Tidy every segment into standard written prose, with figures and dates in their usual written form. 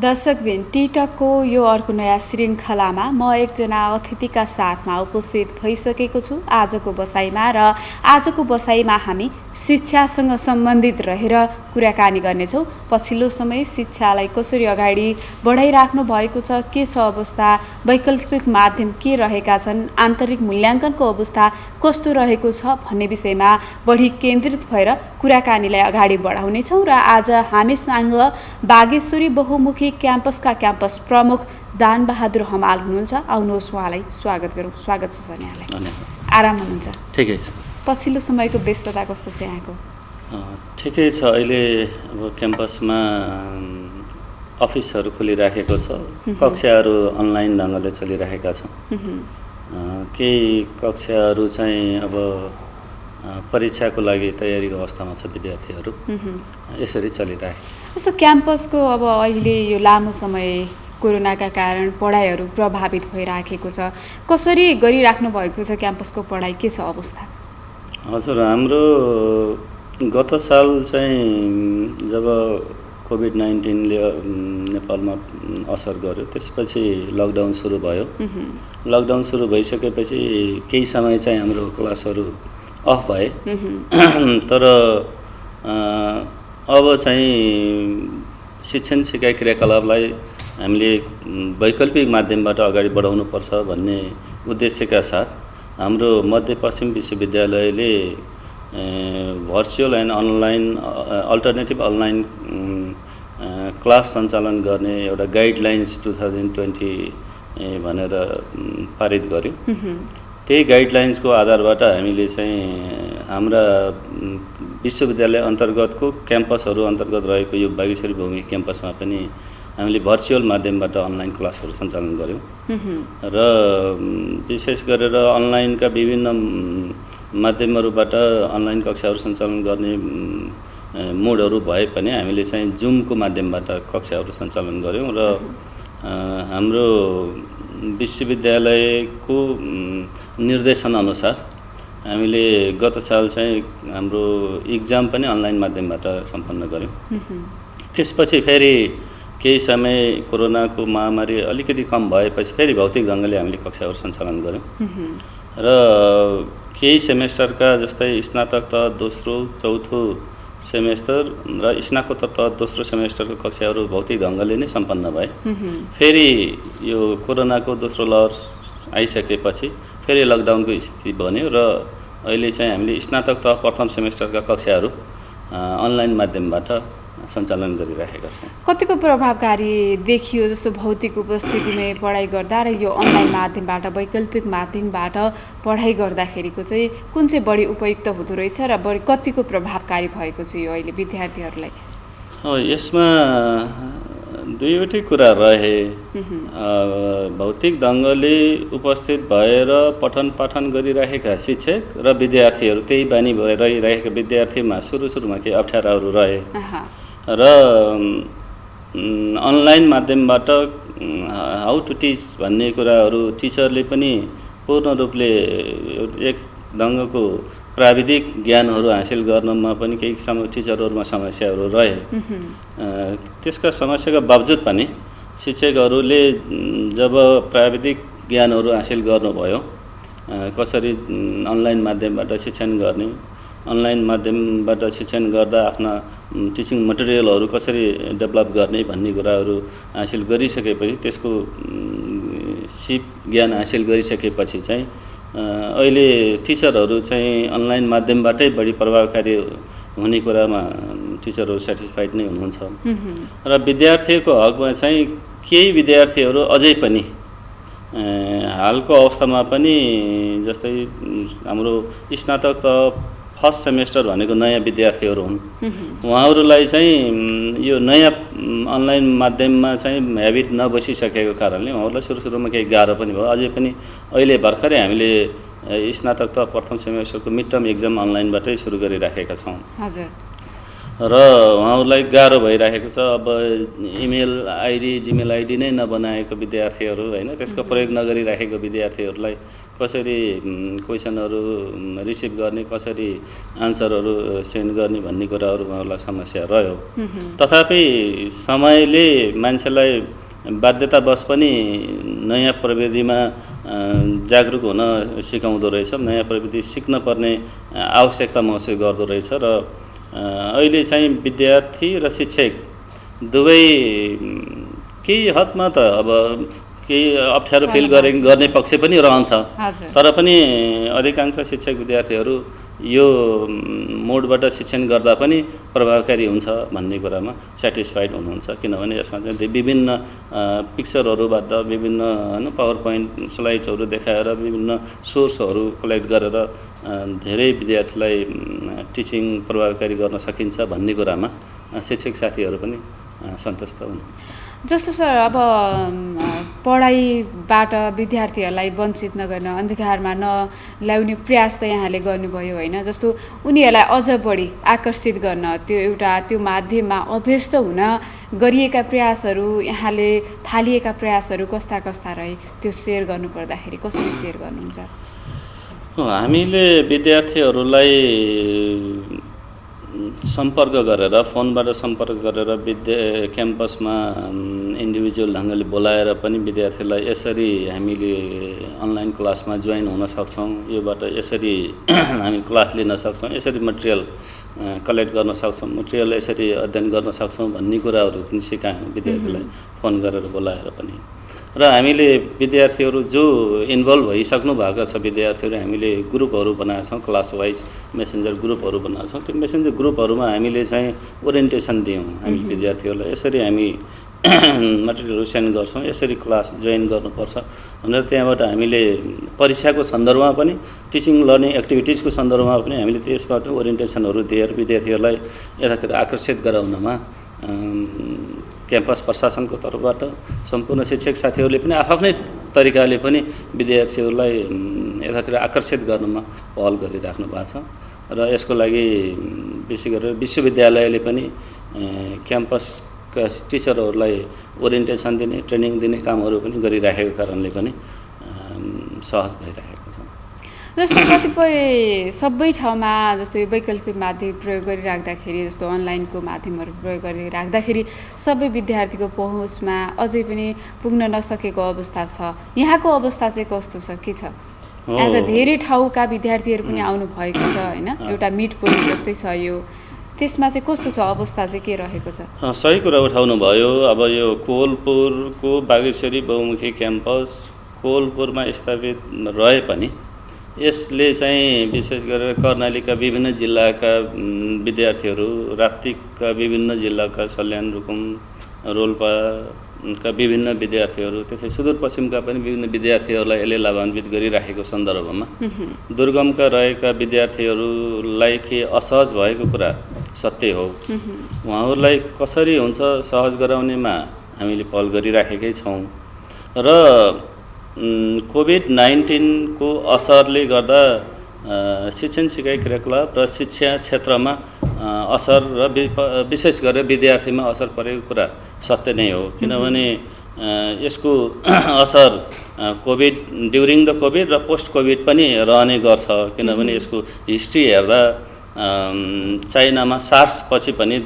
दर्शकबिन टिकटकको यो अर्को नयाँ श्रृङ्खलामा म एकजना अतिथिका साथमा उपस्थित भइसकेको छु आजको बसाइमा। र आजको बसाइमा हामी शिक्षासँग सम्बन्धित रहेर कुराकानी गर्नेछौँ। पछिल्लो समय शिक्षालाई कसरी अगाडि बढाइराख्नु भएको छ, के छ अवस्था, वैकल्पिक माध्यम के रहेका छन्, आन्तरिक मूल्याङ्कनको अवस्था कस्तो रहेको छ भन्ने विषयमा बढी केन्द्रित भएर कुराकानीलाई अगाडि बढाउनेछौँ। र आज हामीसँग बागेश्वरी बहुमुखी क्याम्पसका क्याम्पस प्रमुख दानबहादुर हमाल हुनुहुन्छ। आउनुहोस् उहाँलाई स्वागत गरौँ। स्वागत छ सर यहाँलाई। आराम हुनुहुन्छ? ठिकै छ। पछिल्लो समयको व्यस्तता कस्तो छ यहाँको? ठिकै छ। अहिले अब क्याम्पसमा अफिसहरू खोलिराखेको छ, कक्षाहरू अनलाइन ढङ्गले चलिरहेका छन्। केही कक्षाहरू चाहिँ अब परीक्षाको लागि तयारीको अवस्थामा छ विद्यार्थीहरू, यसरी चलिरहेको। जस्तो क्याम्पसको अब अहिले यो लामो समय कोरोनाका कारण पढाइहरू प्रभावित भइराखेको छ, कसरी गरिराख्नु भएको छ क्याम्पसको पढाइ, के छ अवस्था? हजुर, हाम्रो गत साल चाहिँ जब कोभिड-19ले नेपालमा असर गर्यो, त्यसपछि लकडाउन सुरु भयो। लकडाउन सुरु भइसकेपछि केही समय चाहिँ हाम्रो क्लासहरू अफ भए। तर अब चाहिँ शिक्षण सिकाइ क्रियाकलापलाई हामीले वैकल्पिक माध्यमबाट अगाडि बढाउनुपर्छ भन्ने उद्देश्यका साथ हाम्रो मध्यपश्चिम विश्वविद्यालयले virtual and online alternative online class सञ्चालन गर्ने एउटा गाइडलाइन्स 2020 भनेर पारित गर्यो। त्यही गाइडलाइन्सको आधारबाट हामीले चाहिँ हाम्रा विश्वविद्यालय अन्तर्गतको क्याम्पसहरू अन्तर्गत रहेको यो बागेश्वरी बहुमुखी क्याम्पसमा पनि हामीले भर्चुअल माध्यमबाट अनलाइन क्लासहरू सञ्चालन गऱ्यौँ। र विशेष गरेर अनलाइनका विभिन्न माध्यमहरूबाट अनलाइन कक्षाहरू सञ्चालन गर्ने मोडहरू भए पनि हामीले चाहिँ जुमको माध्यमबाट कक्षाहरू सञ्चालन गऱ्यौँ। र हाम्रो विश्वविद्यालयको निर्देशनअनुसार हामीले गत साल चाहिँ हाम्रो इक्जाम पनि अनलाइन माध्यमबाट सम्पन्न गऱ्यौँ। त्यसपछि फेरि केही समय कोरोनाको महामारी अलिकति कम भएपछि फेरि भौतिक ढङ्गले हामीले कक्षाहरू सञ्चालन गऱ्यौँ। र केही सेमेस्टरका जस्तै स्नातक तह दोस्रो चौथो सेमेस्टर र स्नातकोत्तर तह दोस्रो सेमेस्टरको कक्षाहरू भौतिक ढङ्गले नै सम्पन्न भए। फेरि यो कोरोनाको दोस्रो लहर आइसकेपछि फेरि लकडाउनको स्थिति बन्यो र अहिले चाहिँ हामीले स्नातक तह प्रथम सेमेस्टरका कक्षाहरू अनलाइन माध्यमबाट सञ्चालन गरिरहेका छौँ। कतिको प्रभावकारी देखियो जस्तो भौतिक उपस्थितिमै पढाइ गर्दा र यो अनलाइन माध्यमबाट वैकल्पिक माध्यमबाट पढाइ गर्दाखेरिको चाहिँ कुन चाहिँ बढी उपयुक्त हुँदो रहेछ र बढी कतिको प्रभावकारी भएको छ यो अहिले विद्यार्थीहरूलाई? यसमा दुईवटै कुरा रहे। भौतिक ढङ्गले उपस्थित भएर पठन पाठन गरिरहेका शिक्षक र विद्यार्थीहरू, त्यही बानी भएर रहिरहेका विद्यार्थीमा सुरुमा केही अप्ठ्याराहरू रहे। र अनलाइन माध्यमबाट हाउ टु टिच भन्ने कुराहरू टिचरले पनि पूर्ण रूपले एक ढङ्गको प्राविधिक ज्ञानहरू हासिल गर्नमा पनि केही टिचरहरूमा समस्याहरू रहे। त्यसका समस्याका बावजुद पनि शिक्षकहरूले जब प्राविधिक ज्ञानहरू हासिल गर्नुभयो, कसरी अनलाइन माध्यमबाट शिक्षण गर्ने, अनलाइन माध्यमबाट शिक्षण गर्दा आफ्ना टिचिङ मटेरियलहरू कसरी डेभलप गर्ने भन्ने कुराहरू हासिल गरिसकेपछि, त्यसको सिप ज्ञान हासिल गरिसकेपछि चाहिँ अहिले टिचरहरू चाहिँ अनलाइन माध्यमबाटै बढी प्रभावकारी हुने कुरामा टिचरहरू सेटिस्फाइड नै हुनुहुन्छ। र विद्यार्थीको हकमा चाहिँ केही विद्यार्थीहरू अझै पनि हालको अवस्थामा पनि जस्तै हाम्रो स्नातक त फर्स्ट सेमेस्टर भनेको नयाँ विद्यार्थीहरू हुन्। उहाँहरूलाई चाहिँ यो नयाँ अनलाइन माध्यममा चाहिँ ह्याबिट नबसिसकेको कारणले उहाँहरूलाई सुरुमा केही गाह्रो पनि भयो। अझै पनि अहिले भर्खरै हामीले स्नातक त प्रथम सेमेस्टरको मिड टर्म एक्जाम अनलाइनबाटै सुरु गरिराखेका छौँ। हजुर। र उहाँहरूलाई गाह्रो भइरहेको छ। अब इमेल आइडी जिमेल आइडी नै नबनाएको विद्यार्थीहरू होइन, त्यसको प्रयोग नगरिराखेको विद्यार्थीहरूलाई कसरी क्वेसनहरू रिसिभ गर्ने, कसरी आन्सरहरू सेन्ड गर्ने भन्ने कुराहरू उहाँहरूलाई समस्या रह्यो। तथापि समयले मान्छेलाई बाध्यतावश पनि नयाँ प्रविधिमा जागरुक हुन सिकाउँदो रहेछ, नयाँ प्रविधि सिक्न पर्ने आवश्यकता महसुस गर्दो रहेछ। र अहिले चाहिँ विद्यार्थी र शिक्षक दुवै केही हदमा त अब केही अप्ठ्यारो फिल गर्ने पक्ष पनि रहन्छ, तर पनि अधिकांश शिक्षक विद्यार्थीहरू यो मोडबाट शिक्षण गर्दा पनि प्रभावकारी हुन्छ भन्ने कुरामा सेटिस्फाइड हुनुहुन्छ। किनभने यसमा चाहिँ विभिन्न पिक्चरहरूबाट विभिन्न होइन पावर पोइन्ट स्लाइड्सहरू देखाएर विभिन्न सोर्सहरू कलेक्ट गरेर धेरै विद्यार्थीलाई टिचिङ प्रभावकारी गर्न सकिन्छ भन्ने कुरामा शिक्षक साथीहरू पनि सन्तुष्ट हुनुहुन्छ। जस्तो सर, अब पढाइबाट विद्यार्थीहरूलाई वञ्चित नगर्न, अन्धकारमा नल्याउने प्रयास त यहाँले गर्नुभयो होइन। जस्तो उनीहरूलाई अझ बढी आकर्षित गर्न त्यो माध्यममा अभ्यस्त हुन गरिएका प्रयासहरू, यहाँले थालिएका प्रयासहरू कस्ता कस्ता रहे, त्यो सेयर गर्नुपर्दाखेरि कसरी सेयर गर्नुहुन्छ? हामीले विद्यार्थीहरूलाई सम्पर्क गरेर, फोनबाट सम्पर्क गरेर क्याम्पसमा इन्डिभिजुअल ढङ्गले बोलाएर पनि विद्यार्थीलाई यसरी हामीले अनलाइन क्लासमा जोइन हुन सक्छौँ, योबाट यसरी हामी क्लास लिन सक्छौँ, यसरी मटेरियल कलेक्ट गर्न सक्छौँ, मटेरियल यसरी अध्ययन गर्न सक्छौँ भन्ने कुराहरू पनि सिकायौँ विद्यार्थीलाई फोन गरेर बोलाएर पनि। र हामीले विद्यार्थीहरू जो इन्भल्भ भइसक्नु भएको छ विद्यार्थीहरू, हामीले ग्रुपहरू बनाएका छौँ, क्लास वाइज मेसेन्जर ग्रुपहरू बनाएका छौँ। त्यो मेसेन्जर ग्रुपहरूमा हामीले चाहिँ ओरिएन्टेसन दियौँ हामी विद्यार्थीहरूलाई, यसरी हामी मटेरियलहरू सेन्ड गर्छौँ, यसरी क्लास जोइन गर्नुपर्छ भनेर त्यहाँबाट हामीले परीक्षाको सन्दर्भमा पनि टिचिङ लर्निङ एक्टिभिटिजको सन्दर्भमा पनि हामीले त्यसबाट ओरिएन्टेसनहरू दिएर विद्यार्थीहरूलाई यतातिर आकर्षित गराउनमा क्याम्पस प्रशासनको तर्फबाट सम्पूर्ण शिक्षक साथीहरूले पनि आफ्नै तरिकाले पनि विद्यार्थीहरूलाई यतातिर आकर्षित गर्नमा पहल गरिराख्नु भएको छ। र यसको लागि विशेष गरेर विश्वविद्यालयले पनि क्याम्पसका टिचरहरूलाई ओरिएन्टेसन दिने, ट्रेनिङ दिने कामहरू पनि गरिराखेको कारणले पनि सहज भइरहेको छ। जस्तो कतिपय सबै ठाउँमा जस्तो वैकल्पिक माध्यम प्रयोग गरिराख्दाखेरि, जस्तो अनलाइनको माध्यमहरू प्रयोग गरिराख्दाखेरि सबै विद्यार्थीको पहुँचमा अझै पनि पुग्न नसकेको अवस्था छ। यहाँको अवस्था चाहिँ कस्तो छ, के छ? यहाँ त धेरै ठाउँका विद्यार्थीहरू पनि आउनु भएको छ होइन, एउटा मिड पोइन्ट जस्तै छ यो, त्यसमा चाहिँ कस्तो छ अवस्था चाहिँ, के रहेको छ? सही कुरा उठाउनु भयो। अब यो कोवलपुरको बागेश्वरी बहुमुखी क्याम्पस कोवलपुरमा स्थापित रहे पनि यसले चाहिँ विशेष गरेर कर्णालीका विभिन्न जिल्लाका विद्यार्थीहरू, राप्तीका विभिन्न जिल्लाका सल्यान, रुकुम, रोल्पाका विभिन्न विद्यार्थीहरू, त्यसै सुदूरपश्चिमका पनि विभिन्न विद्यार्थीहरूलाई यसले लाभान्वित गरिराखेको सन्दर्भमा दुर्गमका रहेका विद्यार्थीहरूलाई के असहज भएको कुरा सत्य हो। उहाँहरूलाई कसरी हुन्छ सहज गराउनेमा हामीले पहल गरिराखेकै छौँ। र कोभिड-19 को असरले गर्दा शिक्षण सिकाइ क्रियाकलाप र शिक्षा क्षेत्रमा असर र विशेष गरेर विद्यार्थीमा असर परेको कुरा सत्य नै हो। किनभने यसको असर कोभिड, ड्युरिङ द कोभिड र पोस्ट कोभिड पनि रहने गर्छ। किनभने यसको हिस्ट्री हेर्दा चाइनामा सार्स पछि पनि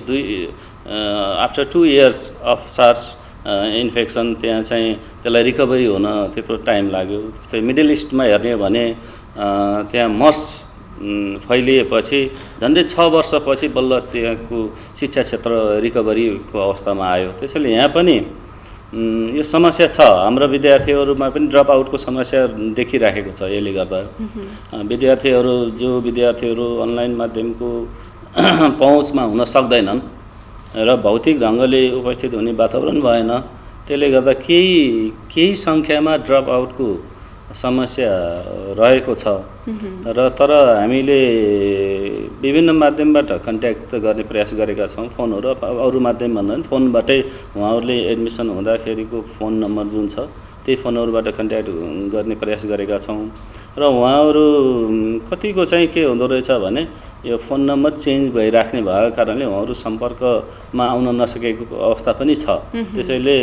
after 2 years of SARS infection त्यहाँ चाहिँ त्यसलाई रिकभरी हुन त्यत्रो टाइम लाग्यो। त्यस्तै मिडल इस्टमा हेर्ने भने त्यहाँ मस फैलिएपछि झन्डै 6 वर्षपछि बल्ल त्यहाँको शिक्षा क्षेत्र रिकभरीको अवस्थामा आयो। त्यसैले यहाँ पनि यो समस्या छ, हाम्रो विद्यार्थीहरूमा पनि ड्रप आउटको समस्या देखिराखेको छ। यसले गर्दा विद्यार्थीहरू अनलाइन माध्यमको पहुँचमा हुन सक्दैनन् र भौतिक ढङ्गले उपस्थित हुने वातावरण भएन। त्यसले गर्दा केही सङ्ख्यामा ड्रप आउटको समस्या रहेको छ। र तर हामीले विभिन्न माध्यमबाट कन्ट्याक्ट गर्ने प्रयास गरेका छौँ। फोनहरू अरू माध्यम भन्दा पनि फोनबाटै उहाँहरूले एडमिसन हुँदाखेरिको फोन नम्बर जुन छ त्यही फोनहरूबाट कन्ट्याक्ट गर्ने प्रयास गरेका छौँ। र उहाँहरू कतिको चाहिँ के हुँदो रहेछ भने यो फोन नम्बर चेन्ज भइराख्ने भएको कारणले उहाँहरू सम्पर्कमा आउन नसकेको अवस्था पनि छ। त्यसैले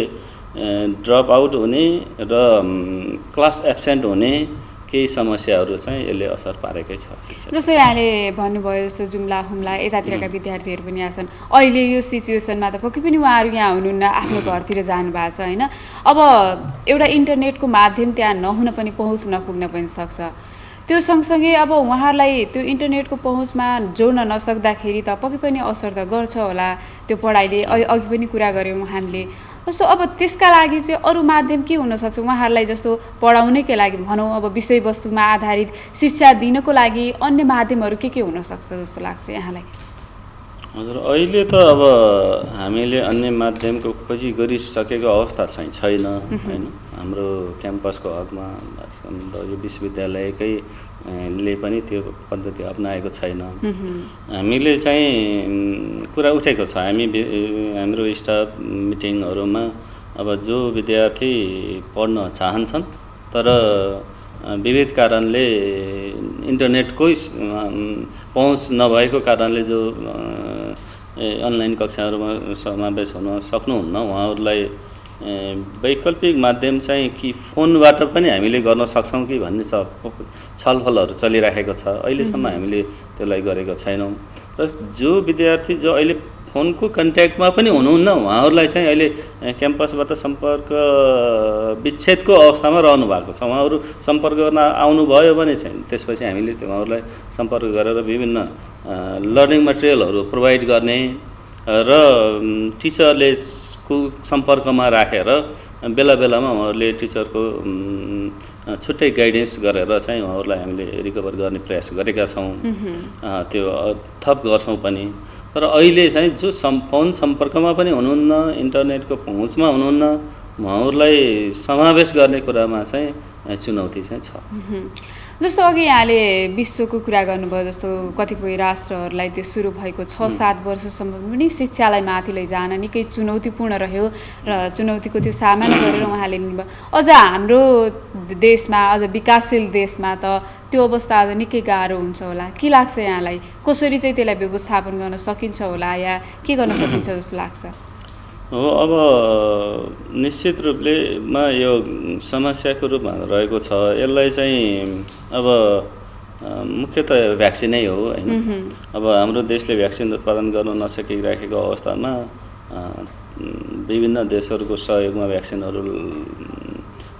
ड्रप आउट हुने र क्लास एब्सेन्ट हुने केही समस्याहरू चाहिँ यसले असर पारेकै छ। जस्तो यहाँले भन्नुभयो जस्तो जुम्ला हुम्ला यतातिरका विद्यार्थीहरू पनि यहाँ छन्। अहिले यो सिचुएसनमा त पक्कै पनि उहाँहरू यहाँ हुनुहुन्न, आफ्नो घरतिर जानुभएको छ होइन। अब एउटा इन्टरनेटको माध्यम त्यहाँ नहुन पनि पहुँच नपुग्न पनि सक्छ। त्यो सँगसँगै अब उहाँहरूलाई त्यो इन्टरनेटको पहुँचमा जोड्न नसक्दाखेरि त पक्कै पनि असर त गर्छ होला त्यो पढाइले। अघि पनि कुरा गऱ्यौँ हामीले जस्तो। अब त्यसका लागि चाहिँ अरू माध्यम के हुनसक्छ उहाँहरूलाई जस्तो पढाउनैकै लागि भनौँ, अब विषयवस्तुमा आधारित शिक्षा दिनको लागि अन्य माध्यमहरू के हुनसक्छ जस्तो लाग्छ यहाँलाई? हजुर, अहिले त अब हामीले अन्य माध्यमको खोजी गरिसकेको अवस्था चाहिँ छैन होइन। हाम्रो क्याम्पसको हकमा यो विश्वविद्यालयकै ले पनि त्यो पद्धति अपनाएको छैन। हामीले चाहिँ कुरा उठेको छ हाम्रो स्टाफ मिटिङहरूमा। अब जो विद्यार्थी पढ्न चाहन्छन् तर विविध कारणले इन्टरनेटकै पहुँच नभएको कारणले जो अनलाइन कक्षाहरूमा समावेश हुन सक्नुहुन्न, उहाँहरूलाई वैकल्पिक माध्यम चाहिँ कि फोनबाट पनि हामीले गर्न सक्छौँ कि भन्ने छलफलहरू चलिराखेको छ। अहिलेसम्म हामीले त्यसलाई गरेको छैनौँ। र जो विद्यार्थी जो अहिले फोनको कन्ट्याक्टमा पनि हुनुहुन्न, उहाँहरूलाई चाहिँ अहिले क्याम्पसबाट सम्पर्क विच्छेदको अवस्थामा रहनु भएको छ। उहाँहरू सम्पर्क गर्न आउनुभयो भने चाहिँ त्यसपछि हामीले उहाँहरूलाई सम्पर्क गरेर विभिन्न लर्निङ मटेरियलहरू प्रोभाइड गर्ने र टिचरले सम्पर्कमा राखेर बेला बेलामा उहाँहरूले टिचरको छुट्टै गाइडेन्स गरेर चाहिँ उहाँहरूलाई हामीले रिकभर गर्ने प्रयास गरेका छौँ। त्यो थप गर्छौँ पनि। तर अहिले चाहिँ जो फोन सम्पर्कमा पनि हुनुहुन्न, इन्टरनेटको पहुँचमा हुनुहुन्न, उहाँहरूलाई समावेश गर्ने कुरामा चाहिँ चुनौती चाहिँ छ। जस्तो अघि यहाँले विश्वको कुरा गर्नुभयो, जस्तो कतिपय राष्ट्रहरूलाई त्यो सुरु भएको 6-7 वर्षसम्म पनि शिक्षालाई माथि लैजान निकै चुनौतीपूर्ण रह्यो र चुनौतीको त्यो सामना गरेर उहाँले लिनुभयो। अझ हाम्रो देशमा, अझ विकासशील देशमा त त्यो अवस्था अझ निकै गाह्रो हुन्छ होला। के लाग्छ यहाँलाई? कसरी चाहिँ त्यसलाई व्यवस्थापन गर्न सकिन्छ होला या के गर्न सकिन्छ जस्तो लाग्छ? हो, अब निश्चित रूपले यो समस्याको रूपमा रहेको छ। यसलाई चाहिँ अब मुख्यतः भ्याक्सिनै हो होइन। अब हाम्रो देशले भ्याक्सिन उत्पादन गर्न नसकिराखेको अवस्थामा विभिन्न देशहरूको सहयोगमा भ्याक्सिनहरू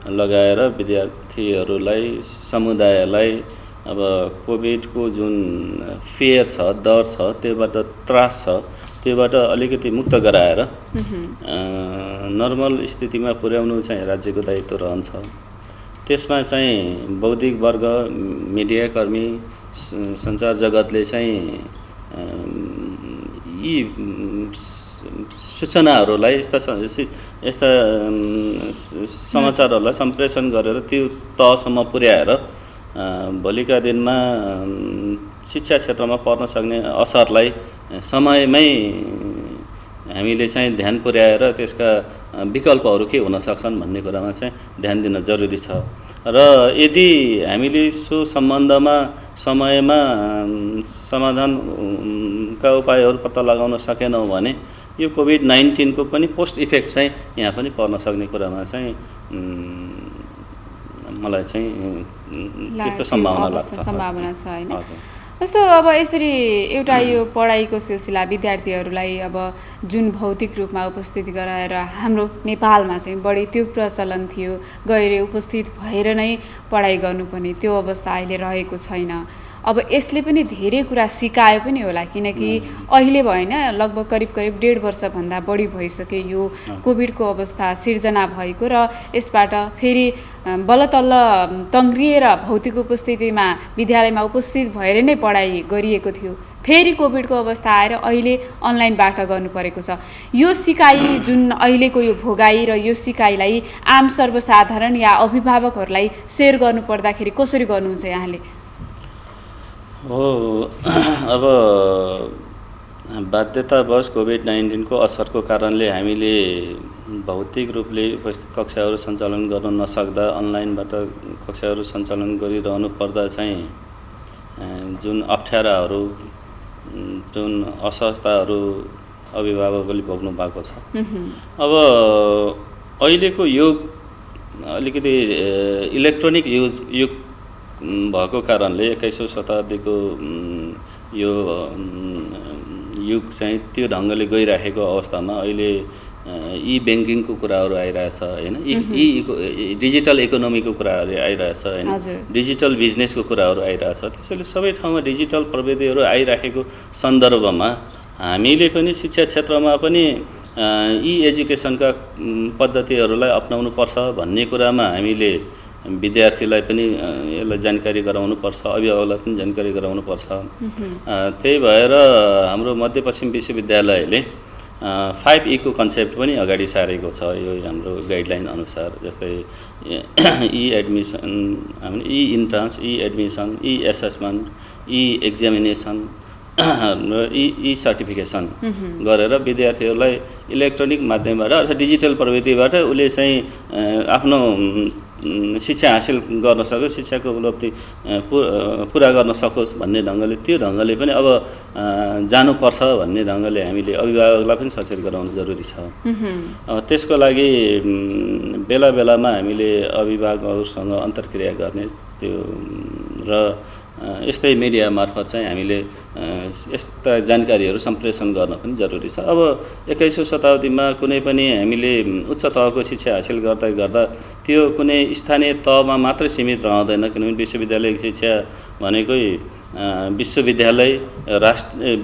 लगाएर विद्यार्थीहरूलाई, समुदायलाई अब कोभिडको जुन फियर छ, डर छ, त्योबाट त्रास छ, त्योबाट अलिकति मुक्त गराएर नर्मल स्थितिमा पुर्याउनु चाहिँ राज्यको दायित्व रहन्छ। त्यसमा चाहिँ बौद्धिक वर्ग, मिडियाकर्मी, सञ्चार जगतले चाहिँ यी सूचनाहरूलाई, यस्ता समाचारहरूलाई सम्प्रेषण गरेर त्यो तहसम्म पुर्याएर भोलिका दिनमा शिक्षा क्षेत्रमा पर्न सक्ने असरलाई समयमै हामीले चाहिँ ध्यान पुर्याएर त्यसका विकल्पहरू के हुन सक्छन् भन्ने कुरामा चाहिँ ध्यान दिन जरुरी छ। र यदि हामीले सो सम्बन्धमा समयमा समाधानका उपायहरू पत्ता लगाउन सकेनौँ भने यो कोभिड-19 को पनि पोस्ट इफेक्ट चाहिँ यहाँ पनि पर्न सक्ने कुरामा चाहिँ मलाई चाहिँ त्यस्तो सम्भावना छ हैन। जस्तो अब यसरी एउटा यो पढाइको सिलसिला विद्यार्थीहरूलाई अब जुन भौतिक रूपमा उपस्थित गराएर हाम्रो नेपालमा चाहिँ बढी त्यो प्रचलन थियो, गएर उपस्थित भएर नै पढाइ गर्नुपर्ने त्यो अवस्था अहिले रहेको छैन। अब यसले पनि धेरै कुरा सिकायो पनि होला, किनकि अहिले भएन लगभग करिब 1.5 वर्षभन्दा बढी भइसक्यो यो कोभिडको अवस्था सिर्जना भएको र यसबाट फेरि बल्लतल्ल तङ्ग्रिएर भौतिक उपस्थितिमा विद्यालयमा उपस्थित भएर नै पढाइ गरिएको थियो। फेरि कोभिडको अवस्था आएर अहिले अनलाइनबाट गर्नु परेको छ। यो सिकाइ जुन अहिलेको यो भोगाई र यो सिकाइलाई आम सर्वसाधारण या अभिभावकहरूलाई सेयर गर्नु पर्दाखेरि कसरी गर्नुहुन्छ यहाँले? हो, अब बाध्यतावश कोभिड-19 को असरको कारणले हामीले भौतिक रूपले उपस्थित कक्षाहरू सञ्चालन गर्न नसक्दा अनलाइनबाट कक्षाहरू सञ्चालन गरिरहनु पर्दा चाहिँ जुन अप्ठ्याराहरू जुन असहजताहरू अभिभावकले भोग्नु भएको छ। अब अहिलेको युग अलिकति इलेक्ट्रोनिक युग भएको कारणले 21औं शताब्दीको यो युग चाहिँ त्यो ढङ्गले गइराखेको अवस्थामा अहिले ई ब्याङ्किङको कुराहरू आइरहेछ होइन, डिजिटल इकोनोमीको कुराहरू आइरहेछ होइन, डिजिटल बिजनेसको कुराहरू आइरहेछ। त्यसैले सबै ठाउँमा डिजिटल प्रविधिहरू आइराखेको सन्दर्भमा हामीले पनि शिक्षा क्षेत्रमा पनि ई एजुकेसनका पद्धतिहरूलाई अपनाउनु पर्छ भन्ने कुरामा हामीले विद्यार्थीलाई पनि यसलाई जानकारी गराउनुपर्छ, अभिभावकलाई पनि जानकारी गराउनुपर्छ। त्यही भएर हाम्रो मध्यपश्चिम विश्वविद्यालयले 5E को कन्सेप्ट पनि अगाडि सारेको छ यो हाम्रो गाइडलाइन अनुसार। जस्तै ई एडमिसन, ई इन्ट्रान्स, ई एडमिसन, ई एसेसमेन्ट, ई एक्जामिनेसन र ई सर्टिफिकेसन गरेर विद्यार्थीहरूलाई इलेक्ट्रोनिक माध्यमबाट अथवा डिजिटल प्रविधिबाट उसले चाहिँ आफ्नो शिक्षा हासिल गर्न सकोस्, शिक्षाको उपलब्धि पुरा गर्न सकोस् भन्ने ढङ्गले, त्यो ढङ्गले पनि अब जानुपर्छ भन्ने ढङ्गले हामीले अभिभावकलाई पनि सचेत गराउनु जरुरी छ। त्यसको लागि बेला बेलामा हामीले अभिभावकहरूसँग अन्तर्क्रिया गर्ने त्यो र यस्तै मिडिया मार्फत चाहिँ हामीले यस्ता जानकारीहरू सम्प्रेषण गर्न पनि जरुरी छ। अब 21औं शताब्दीमा कुनै पनि हामीले उच्च तहको शिक्षा हासिल गर्दा गर्दा त्यो कुनै स्थानीय तहमा मात्रै सीमित रहँदैन, किनभने विश्वविद्यालय शिक्षा भनेकै विश्वविद्यालय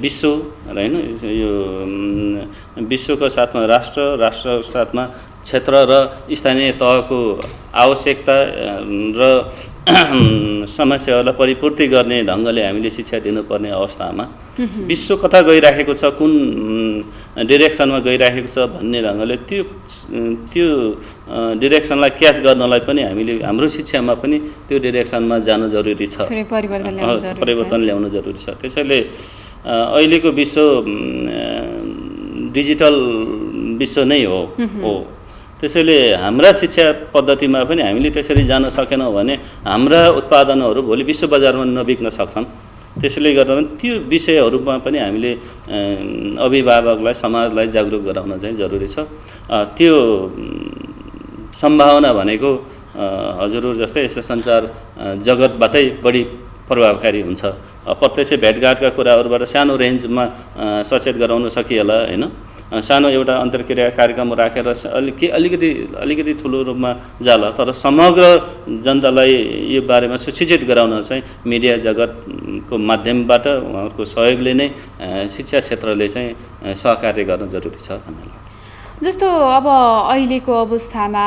विश्व होइन, यो विश्वको साथमा राष्ट्रको साथमा क्षेत्र र स्थानीय तहको आवश्यकता र समस्याहरूलाई परिपूर्ति गर्ने ढङ्गले हामीले शिक्षा दिनुपर्ने अवस्थामा विश्व कता गइराखेको छ, कुन डिरेक्सनमा गइराखेको छ भन्ने ढङ्गले त्यो डिरेक्सनलाई क्याच गर्नलाई पनि हामीले हाम्रो शिक्षामा पनि त्यो डिरेक्सनमा जानु जरुरी छ, परिवर्तन ल्याउनु जरुरी छ। त्यसैले अहिलेको विश्व डिजिटल विश्व नै हो। त्यसैले हाम्रा शिक्षा पद्धतिमा पनि हामीले त्यसरी जान सकेनौँ भने हाम्रा उत्पादनहरू भोलि विश्व बजारमा नबिक्न सक्छन्। त्यसैले गर्दा पनि त्यो विषयहरूमा पनि हामीले अभिभावकलाई, समाजलाई जागरुक गराउन चाहिँ जरुरी छ। त्यो सम्भावना भनेको हजुरहरू जस्तै यस्तो सञ्चार जगतबाटै बढी प्रभावकारी हुन्छ। प्रत्यक्ष भेटघाटका कुराहरूबाट सानो रेन्जमा सचेत गराउन सकिएला होइन, सानो एउटा अन्तर्क्रिया कार्यक्रम राखेर अलिकति ठुलो रूपमा जाला, तर समग्र जनतालाई यो बारेमा सुशिक्षित गराउन चाहिँ मिडिया जगतको माध्यमबाट उहाँहरूको सहयोगले नै शिक्षा क्षेत्रले चाहिँ सहकार्य गर्न जरुरी छ भन्ने लाग्छ। जस्तो अब अहिलेको अवस्थामा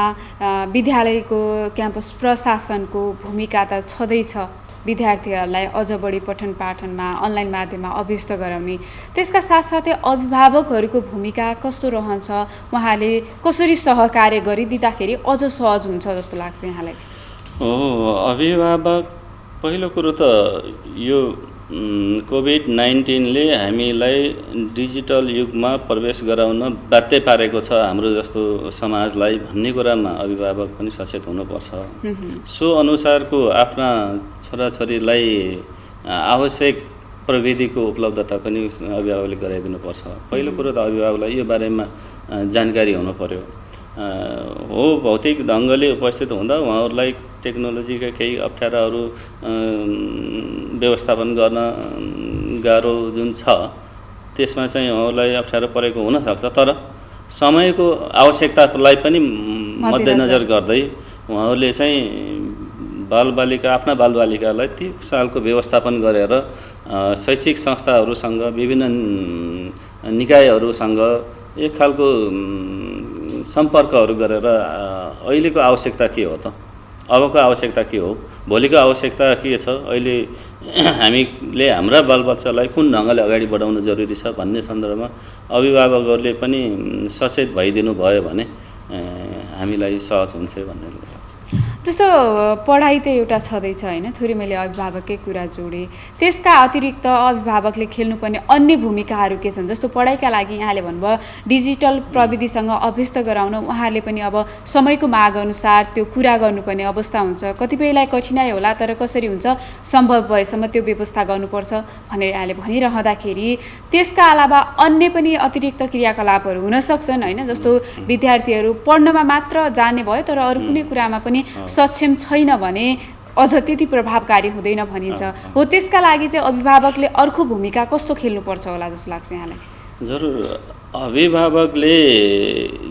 विद्यालयको क्याम्पस प्रशासनको भूमिका त छँदैछ, विद्यार्थीहरूलाई अझ बढी पठन पाठनमा अनलाइन माध्यममा अभ्यस्त गराउने, त्यसका साथसाथै अभिभावकहरूको भूमिका कस्तो रहन्छ, उहाँले कसरी सहकार्य गरिदिँदाखेरि अझ सहज हुन्छ जस्तो लाग्छ यहाँलाई? अभिभावक पहिलो कुरो त यो कोभिड-19ले हामीलाई डिजिटल युगमा प्रवेश गराउन बाध्य पारेको छ हाम्रो जस्तो समाजलाई भन्ने कुरामा अभिभावक पनि सचेत हुनुपर्छ। सो अनुसारको आफ्ना छोराछोरीलाई आवश्यक प्रविधिको उपलब्धता पनि अभिभावकले गराइदिनुपर्छ। पहिलो कुरो त अभिभावकलाई यो बारेमा जानकारी हुनु पर्यो। हो भौतिक ढङ्गले उपस्थित हुँदा उहाँहरूलाई टेक्नोलोजीका केही अप्ठ्याराहरू व्यवस्थापन गर्न गाह्रो जुन छ त्यसमा चाहिँ उहाँहरूलाई अप्ठ्यारो परेको हुनसक्छ, तर समयको आवश्यकतालाई पनि मध्यनजर गर्दै उहाँहरूले चाहिँ आफ्ना बालबालिकालाई ती सालको व्यवस्थापन गरेर शैक्षिक संस्थाहरूसँग, विभिन्न निकायहरूसँग एक खालको सम्पर्कहरू गरेर अहिलेको आवश्यकता के हो त, अबको आवश्यकता के हो, भोलिको आवश्यकता के छ, अहिले हामीले हाम्रा बालबच्चालाई कुन ढङ्गले अगाडि बढाउनु जरुरी छ भन्ने सन्दर्भमा अभिभावकहरूले पनि सचेत भइदिनु भयो भने हामीलाई सहज हुन्छ भन्ने लाग्छ। जस्तो पढाइ त एउटा छँदैछ होइन, थोरै मैले अभिभावककै कुरा जोडेँ, त्यसका अतिरिक्त अभिभावकले खेल्नुपर्ने अन्य भूमिकाहरू के छन्? जस्तो पढाइका लागि यहाँले भन्नुभयो डिजिटल प्रविधिसँग अभ्यस्त गराउन उहाँहरूले पनि अब समयको माग अनुसार त्यो पुरा गर्नुपर्ने अवस्था हुन्छ। कतिपयलाई कठिनाइ होला, तर कसरी हुन्छ सम्भव भएसम्म त्यो व्यवस्था गर्नुपर्छ भनेर यहाँले भनिरहँदाखेरि त्यसका अलावा अन्य पनि अतिरिक्त क्रियाकलापहरू हुन सक्छन् होइन, जस्तो विद्यार्थीहरू पढ्नमा मात्र जाने भयो तर अरू कुनै कुरामा पनि सक्षम छैन भने अझ त्यति प्रभावकारी हुँदैन भनिन्छ। हो, त्यसका लागि चाहिँ अभिभावकले अर्को भूमिका कस्तो खेल्नुपर्छ होला जस्तो लाग्छ यहाँलाई? जरुर अभिभावकले